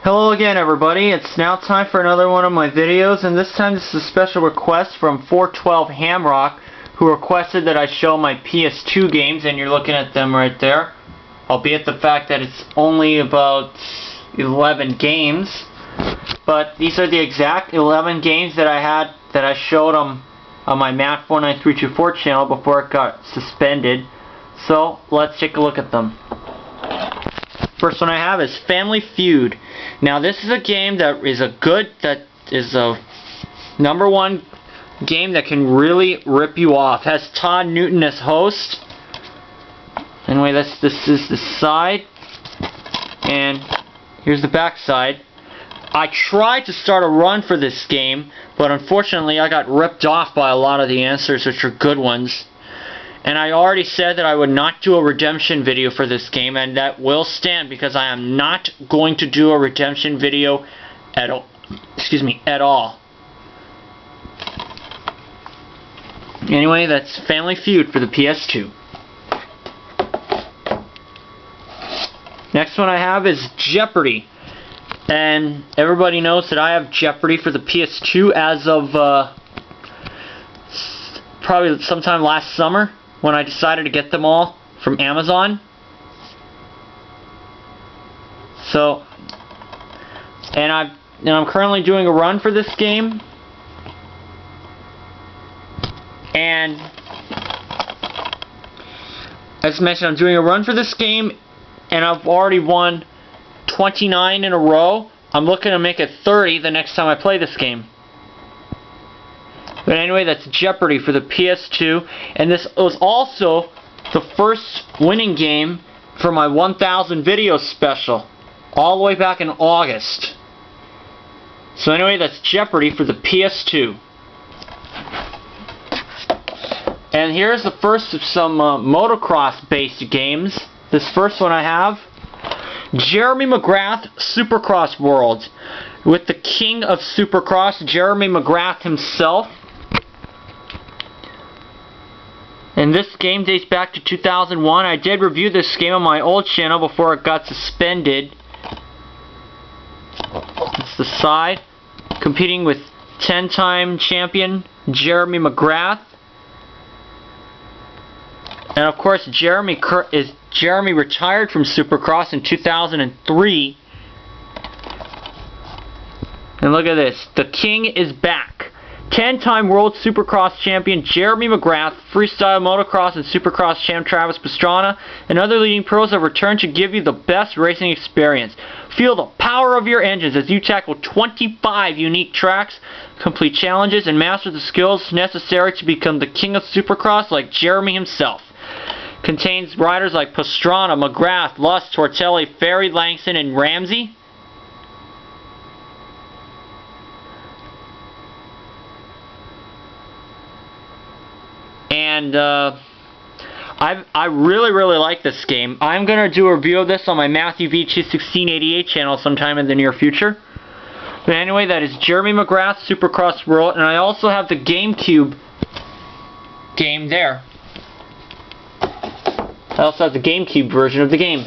Hello again, everybody. It's now time for another one of my videos, and this time this is a special request from 412 Hamrock, who requested that I show my PS2 games, and you're looking at them right there. Albeit the fact that it's only about 11 games, but these are the exact 11 games that I showed on my Matt49324 channel before it got suspended. So let's take a look at them. First one I have is Family Feud. Now this is a game that is a #1 game that can really rip you off. It has Todd Newton as host. Anyway, this is the side, and here's the back side. I tried to start a run for this game, but unfortunately I got ripped off by a lot of the answers, which are good ones. And I already said that I would not do a redemption video for this game, and that will stand because I am not going to do a redemption video at all. At all. Anyway, that's Family Feud for the PS2. Next one I have is Jeopardy. And everybody knows that I have Jeopardy for the PS2 as of probably sometime last summer, when I decided to get them all from Amazon. So, and I'm currently doing a run for this game, and as mentioned, I'm doing a run for this game, and I've already won 29 in a row. I'm looking to make it 30 the next time I play this game. But anyway, that's Jeopardy for the PS2, and this was also the first winning game for my 1000 video special, all the way back in August. So anyway, that's Jeopardy for the PS2. And here's the first of some motocross-based games. This first one I have, Jeremy Mcgrath Supercross World, with the king of Supercross, Jeremy Mcgrath himself. And this game dates back to 2001. I did review this game on my old channel before it got suspended. That's the side. Competing with 10-time champion Jeremy Mcgrath. And of course, Jeremy retired from Supercross in 2003. And look at this. The king is back. 10-time World Supercross Champion Jeremy Mcgrath, Freestyle Motocross and Supercross Champ Travis Pastrana, and other leading pros have returned to give you the best racing experience. Feel the power of your engines as you tackle 25 unique tracks, complete challenges, and master the skills necessary to become the king of Supercross like Jeremy himself. Contains riders like Pastrana, Mcgrath, Lust, Tortelli, Ferry, Langston, and Ramsey. And I really like this game. I'm gonna do a review of this on my Matthew V 1688 channel sometime in the near future. But anyway, that is Jeremy Mcgrath Supercross World, and I also have the GameCube game there. I also have the GameCube version of the game,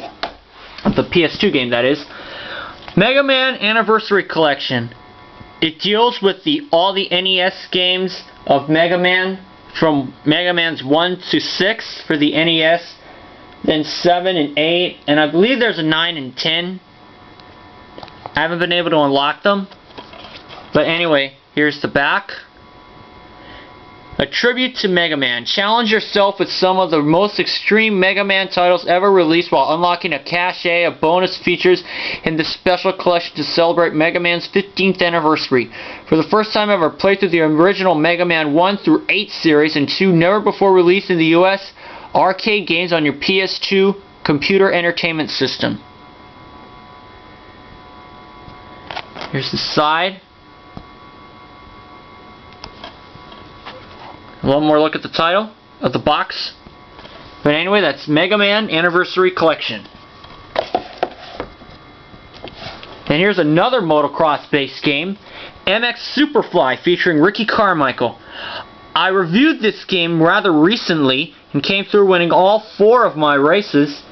of the PS2 game, that is. Mega Man Anniversary Collection. It deals with all the NES games of Mega Man, from Mega Man's 1 to 6 for the NES, then 7 and 8, and I believe there's a 9 and 10. I haven't been able to unlock them. But anyway, here's the back. A tribute to Mega Man. Challenge yourself with some of the most extreme Mega Man titles ever released while unlocking a cache of bonus features in this special collection to celebrate Mega Man's 15th anniversary. For the first time ever, play through the original Mega Man 1 through 8 series and 2 never before released in the US arcade games on your PS2 computer entertainment system. Here's the side. One more look at the title of the box. But anyway, that's Mega Man Anniversary Collection. And here's another motocross-based game, MX Superfly, featuring Ricky Carmichael. I reviewed this game rather recently and came through winning all 4 of my races.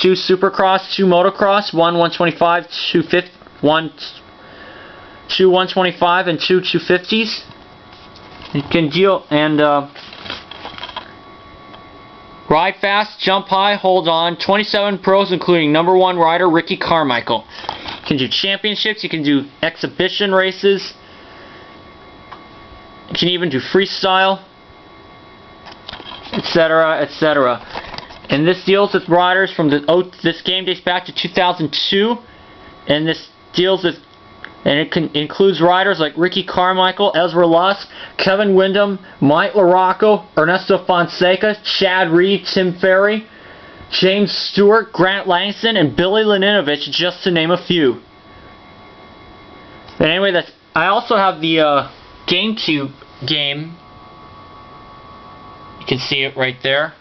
2 Supercross, 2 Motocross, 1 125, 2 two 125 and two 250s. You can deal and ride fast, jump high, hold on. 27 pros, including #1 rider Ricky Carmichael. You can do championships. You can do exhibition races. You can even do freestyle, etc., etc. And this deals with riders from this game dates back to 2002, and this deals with, and it includes riders like Ricky Carmichael, Ezra Lusk, Kevin Windham, Mike LaRocco, Ernesto Fonseca, Chad Reed, Tim Ferry, James Stewart, Grant Langston, and Billy Laninovich, just to name a few. But anyway, I also have the GameCube game. You can see it right there.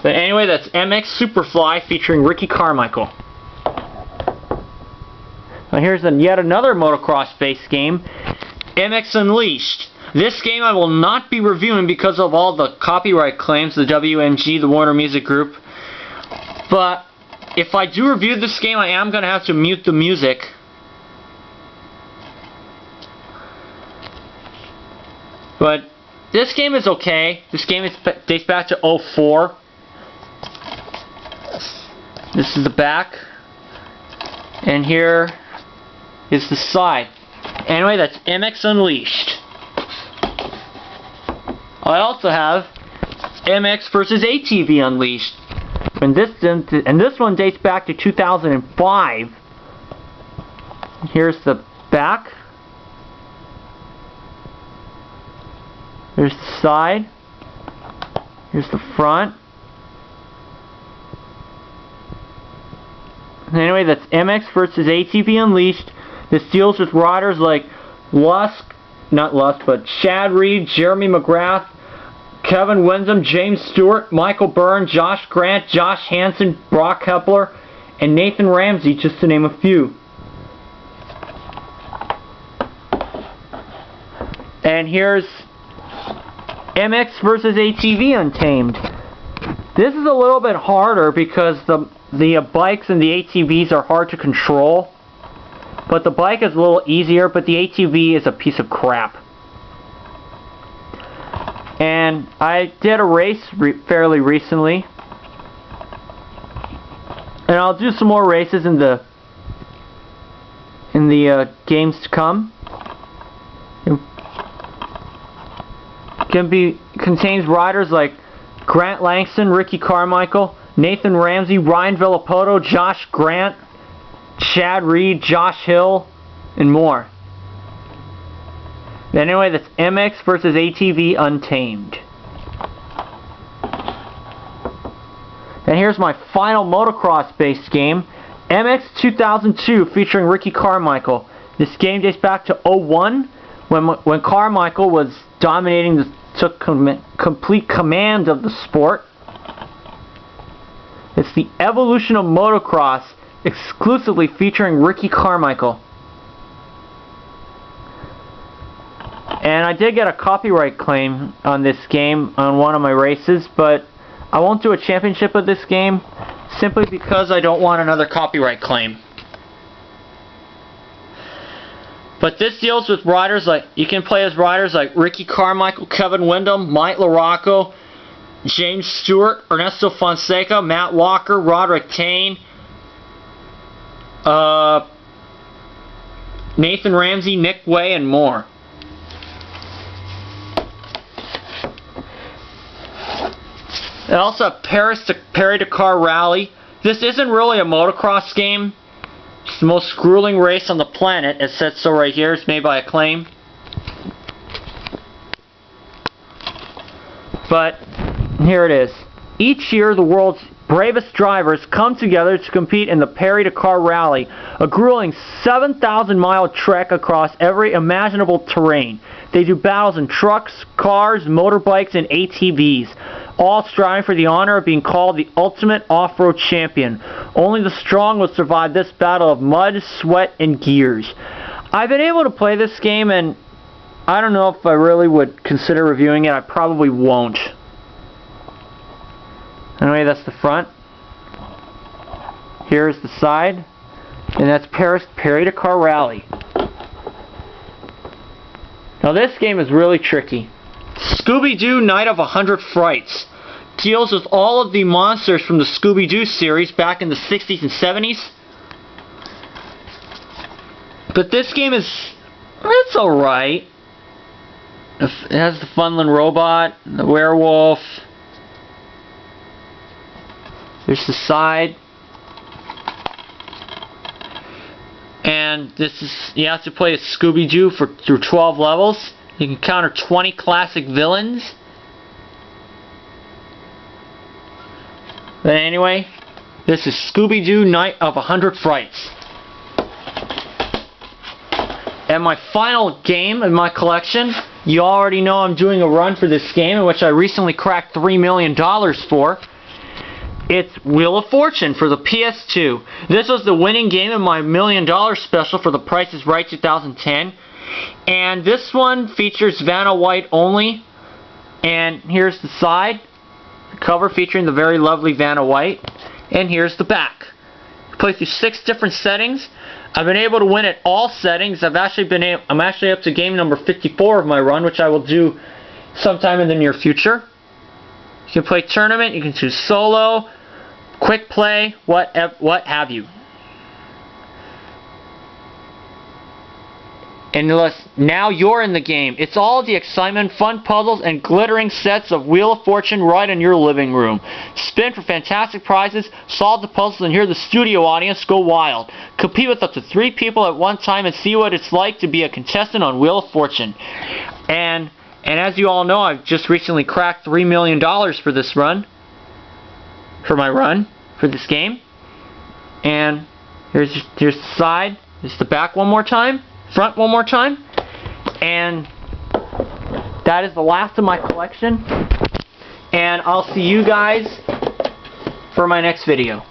But anyway, that's MX Superfly featuring Ricky Carmichael. Now here's yet another motocross-based game, MX Unleashed. This game I will not be reviewing because of all the copyright claims, the WMG, the Warner Music Group. But if I do review this game, I am going to have to mute the music. But this game is okay. This game dates back to 2004. This is the back, and here is the side. Anyway, that's MX Unleashed. I also have MX versus ATV Unleashed, and this one dates back to 2005. Here's the back. Here's the side. Here's the front. Anyway, that's MX versus ATV Unleashed. This deals with riders like Chad Reed, Jeremy McGrath, Kevin Windham, James Stewart, Michael Byrne, Josh Grant, Josh Hansen, Brock Hepler, and Nathan Ramsey, just to name a few. And here's MX versus ATV Untamed. This is a little bit harder because the bikes and the ATVs are hard to control, but the bike is a little easier, but the ATV is a piece of crap. And I did a race fairly recently, and I'll do some more races in the games to come. It contains riders like Grant Langston, Ricky Carmichael, Nathan Ramsey, Ryan Villapoto, Josh Grant, Chad Reed, Josh Hill, and more. Anyway, that's MX versus ATV Untamed. And here's my final motocross-based game, MX 2002, featuring Ricky Carmichael. This game dates back to 2001, when Carmichael was took complete command of the sport. It's the evolution of motocross, exclusively featuring Ricky Carmichael. And I did get a copyright claim on this game on one of my races, but I won't do a championship of this game simply because I don't want another copyright claim. But this deals with riders like, you can play as riders like Ricky Carmichael, Kevin Windham, Mike LaRocco, James Stewart, Ernesto Fonseca, Matt Walker, Roderick Kane, Nathan Ramsey, Nick Way, and more. And also Paris Dakar Rally. This isn't really a motocross game. It's the most grueling race on the planet. It says so right here. It's made by Acclaim. But here it is. Each year, the world's bravest drivers come together to compete in the Paris-Dakar Rally, a grueling 7,000-mile trek across every imaginable terrain. They do battles in trucks, cars, motorbikes, and ATVs, all striving for the honor of being called the ultimate off-road champion. Only the strong will survive this battle of mud, sweat, and gears. I've been able to play this game, and I don't know if I really would consider reviewing it. I probably won't. Anyway, that's the front. Here's the side. And that's Paris Dakar Rally. Now this game is really tricky. Scooby-Doo Night of 100 Frights deals with all of the monsters from the Scooby-Doo series back in the 60s and 70s. But this game it's alright. It has the Funland robot, the werewolf. There's the side. And you have to play as Scooby-Doo through 12 levels. You can counter 20 classic villains. But anyway, this is Scooby-Doo Night of 100 Frights. And my final game in my collection, you already know I'm doing a run for this game, in which I recently cracked $3 million for. It's Wheel of Fortune for the PS2. This was the winning game in my $1 million special for The Price is Right 2010. And this one features Vanna White only. And here's the side. The cover featuring the very lovely Vanna White. And here's the back. Play through 6 different settings. I've been able to win at all settings. I'm actually up to game number 54 of my run, which I will do sometime in the near future. You can play tournament, you can choose solo, quick play, what have you. And now you're in the game. It's all the excitement, fun puzzles, and glittering sets of Wheel of Fortune right in your living room. Spin for fantastic prizes, solve the puzzles, and hear the studio audience go wild. Compete with up to 3 people at one time and see what it's like to be a contestant on Wheel of Fortune. And as you all know, I've just recently cracked $3 million for this run. For my run, for this game. And here's the side. Here's the back one more time. Front one more time. And that is the last of my collection. And I'll see you guys for my next video.